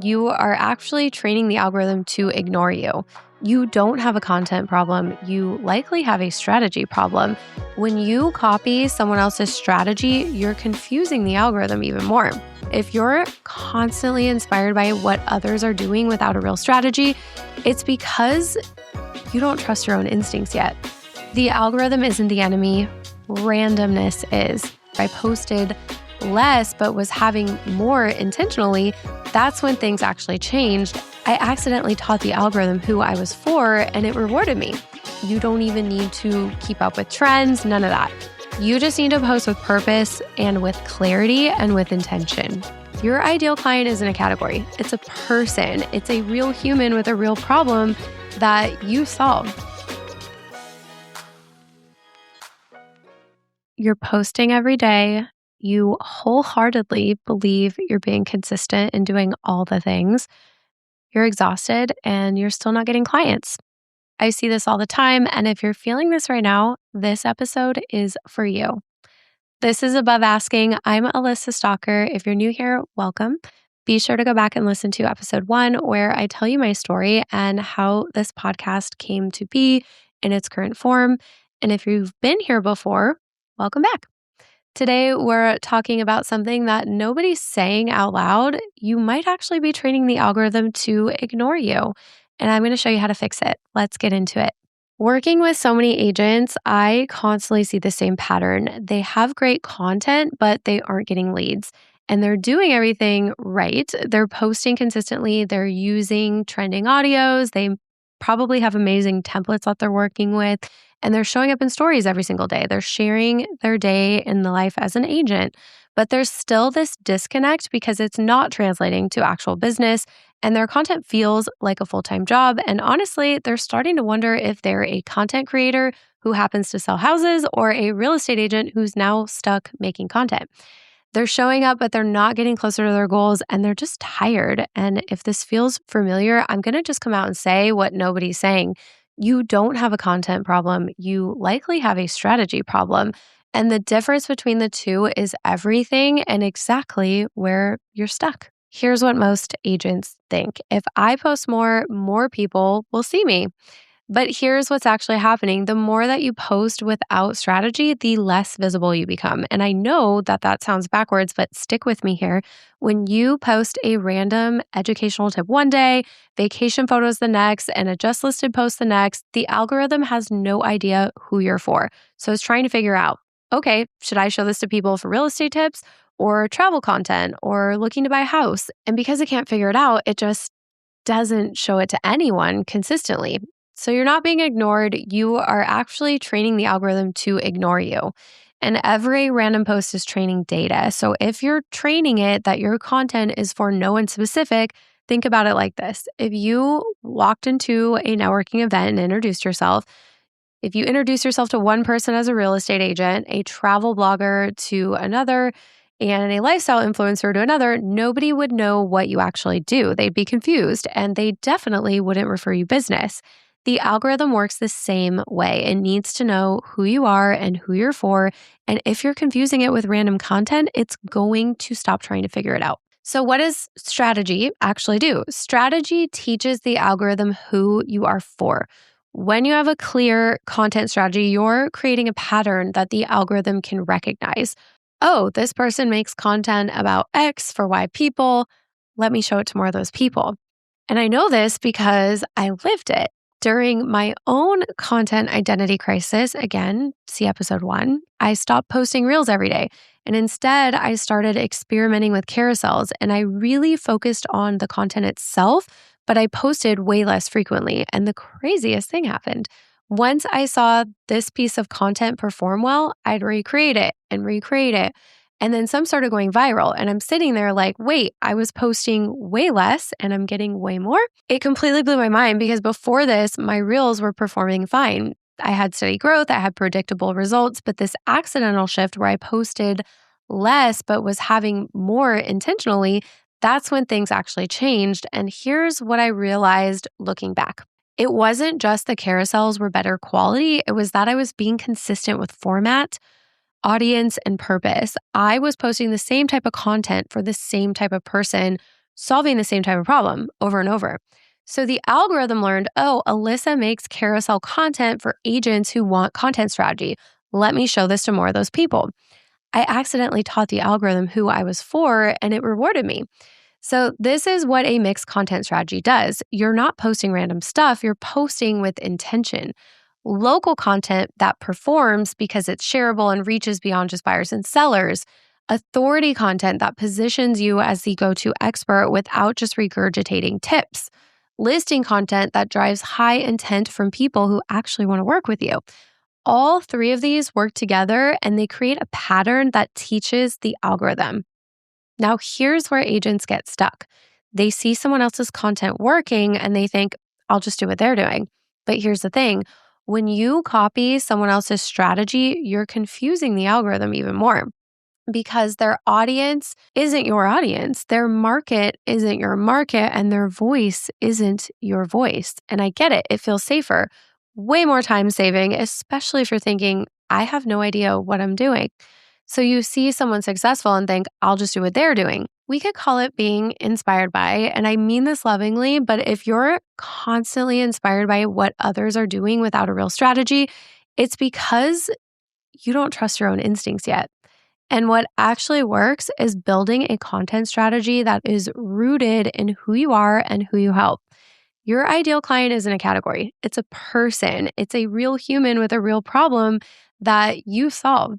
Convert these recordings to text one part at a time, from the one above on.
you are actually training the algorithm to ignore you. You don't have a content problem. You likely have a strategy problem. When you copy someone else's strategy, you're confusing the algorithm even more. If you're constantly inspired by what others are doing without a real strategy, it's because you don't trust your own instincts yet. The algorithm isn't the enemy. Randomness is. If I posted less but was having more intentionally, that's when things actually changed. I accidentally taught the algorithm who I was for, and it rewarded me. You don't even need to keep up with trends, none of that. You just need to post with purpose and with clarity and with intention. Your ideal client isn't a category. It's a person. It's a real human with a real problem that you solve. You're posting every day. You wholeheartedly believe you're being consistent and doing all the things. You're exhausted and you're still not getting clients. I see this all the time. And if you're feeling this right now, this episode is for you. This is Above Asking. I'm Alyssa Stalker. If you're new here, welcome. Be sure to go back and listen to episode 1, where I tell you my story and how this podcast came to be in its current form. And if you've been here before, welcome back. Today, we're talking about something that nobody's saying out loud. You might actually be training the algorithm to ignore you. And I'm going to show you how to fix it. Let's get into it. Working with so many agents, I constantly see the same pattern. They have great content, but they aren't getting leads. And they're doing everything right. They're posting consistently. They're using trending audios. They probably have amazing templates that they're working with. And they're showing up in stories every single day. They're sharing their day in the life as an agent. But there's still this disconnect because it's not translating to actual business. And their content feels like a full-time job. And honestly, they're starting to wonder if they're a content creator who happens to sell houses or a real estate agent who's now stuck making content. They're showing up, but they're not getting closer to their goals and they're just tired. And if this feels familiar, I'm going to just come out and say what nobody's saying. You don't have a content problem. You likely have a strategy problem. And the difference between the two is everything and exactly where you're stuck. Here's what most agents think. If I post more people will see me. But here's what's actually happening. The more that you post without strategy, the less visible you become. And I know that sounds backwards, but stick with me here. When you post a random educational tip one day, vacation photos the next, and a just listed post the next, the algorithm has no idea who you're for. So it's trying to figure out, okay, should I show this to people for real estate tips or travel content or looking to buy a house? And because it can't figure it out, it just doesn't show it to anyone consistently. So you're not being ignored. You are actually training the algorithm to ignore you. And every random post is training data. So if you're training it that your content is for no one specific, think about it like this. If you walked into a networking event and introduced yourself, if you introduce yourself to one person as a real estate agent, a travel blogger to another, and a lifestyle influencer to another, nobody would know what you actually do. They'd be confused and they definitely wouldn't refer you business. The algorithm works the same way. It needs to know who you are and who you're for. And if you're confusing it with random content, it's going to stop trying to figure it out. So what does strategy actually do? Strategy teaches the algorithm who you are for. When you have a clear content strategy, you're creating a pattern that the algorithm can recognize. Oh, this person makes content about X for Y people. Let me show it to more of those people. And I know this because I lived it. During my own content identity crisis, again, see episode 1, I stopped posting reels every day. And instead, I started experimenting with carousels and I really focused on the content itself, but I posted way less frequently. And the craziest thing happened. Once I saw this piece of content perform well, I'd recreate it. And then some started going viral. And I'm sitting there like, wait, I was posting way less and I'm getting way more. It completely blew my mind because before this, my reels were performing fine. I had steady growth, I had predictable results, but this accidental shift where I posted less but was having more intentionally, that's when things actually changed. And here's what I realized looking back. It wasn't just the carousels were better quality. It was that I was being consistent with format, audience, and purpose. I was posting the same type of content for the same type of person solving the same type of problem over and over. So the algorithm learned, oh, Alyssa makes carousel content for agents who want content strategy. Let me show this to more of those people. I accidentally taught the algorithm who I was for, and it rewarded me. So this is what a mixed content strategy does. You're not posting random stuff, you're posting with intention. Local content that performs because it's shareable and reaches beyond just buyers and sellers. Authority content that positions you as the go-to expert without just regurgitating tips. Listing content that drives high intent from people who actually want to work with you. All three of these work together and they create a pattern that teaches the algorithm. Now, here's where agents get stuck. They see someone else's content working and they think, I'll just do what they're doing. But here's the thing. When you copy someone else's strategy, you're confusing the algorithm even more because their audience isn't your audience. Their market isn't your market and their voice isn't your voice. And I get it. It feels safer, way more time saving, especially if you're thinking, I have no idea what I'm doing. So you see someone successful and think, I'll just do what they're doing. We could call it being inspired by, and I mean this lovingly, but if you're constantly inspired by what others are doing without a real strategy, it's because you don't trust your own instincts yet. And what actually works is building a content strategy that is rooted in who you are and who you help. Your ideal client isn't a category. It's a person. It's a real human with a real problem that you solve.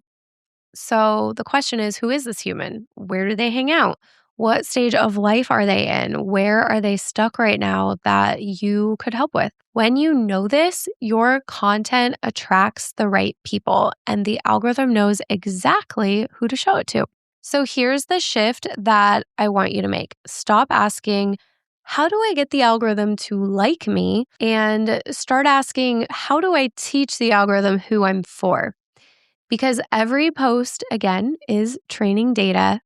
So the question is, who is this human? Where do they hang out? What stage of life are they in? Where are they stuck right now that you could help with? When you know this, your content attracts the right people and the algorithm knows exactly who to show it to. So here's the shift that I want you to make. Stop asking, how do I get the algorithm to like me? And start asking, how do I teach the algorithm who I'm for? Because every post, again, is training data,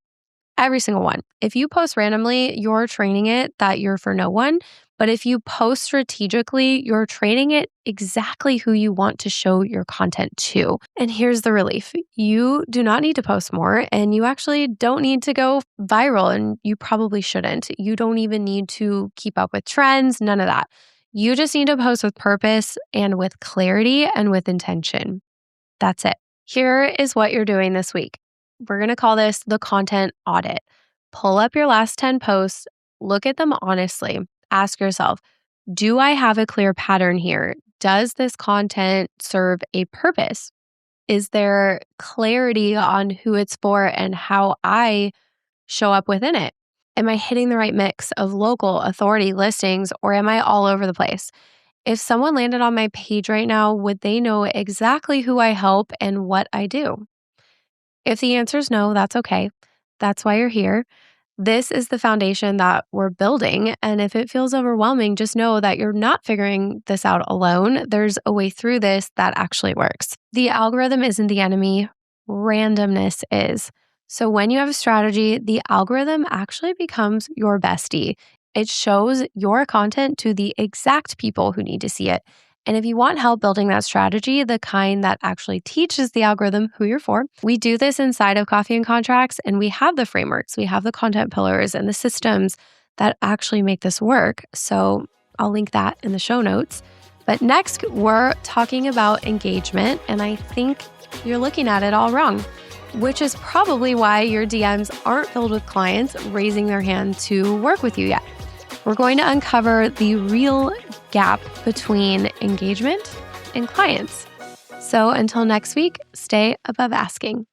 every single one. If you post randomly, you're training it that you're for no one. But if you post strategically, you're training it exactly who you want to show your content to. And here's the relief. You do not need to post more, and you actually don't need to go viral, and you probably shouldn't. You don't even need to keep up with trends, none of that. You just need to post with purpose and with clarity and with intention. That's it. Here is what you're doing this week. We're going to call this the content audit. Pull up your last 10 posts, look at them honestly. Ask yourself, do I have a clear pattern here? Does this content serve a purpose? Is there clarity on who it's for and how I show up within it? Am I hitting the right mix of local authority listings or am I all over the place? If someone landed on my page right now, would they know exactly who I help and what I do? If the answer is no, that's okay. That's why you're here. This is the foundation that we're building. And if it feels overwhelming, just know that you're not figuring this out alone. There's a way through this that actually works. The algorithm isn't the enemy, randomness is. So when you have a strategy, the algorithm actually becomes your bestie. It shows your content to the exact people who need to see it. And if you want help building that strategy, the kind that actually teaches the algorithm who you're for, we do this inside of Coffee and Contracts, and we have the frameworks, we have the content pillars and the systems that actually make this work. So I'll link that in the show notes. But next, we're talking about engagement, and I think you're looking at it all wrong, which is probably why your DMs aren't filled with clients raising their hand to work with you yet. We're going to uncover the real gap between engagement and clients. So until next week, stay above asking.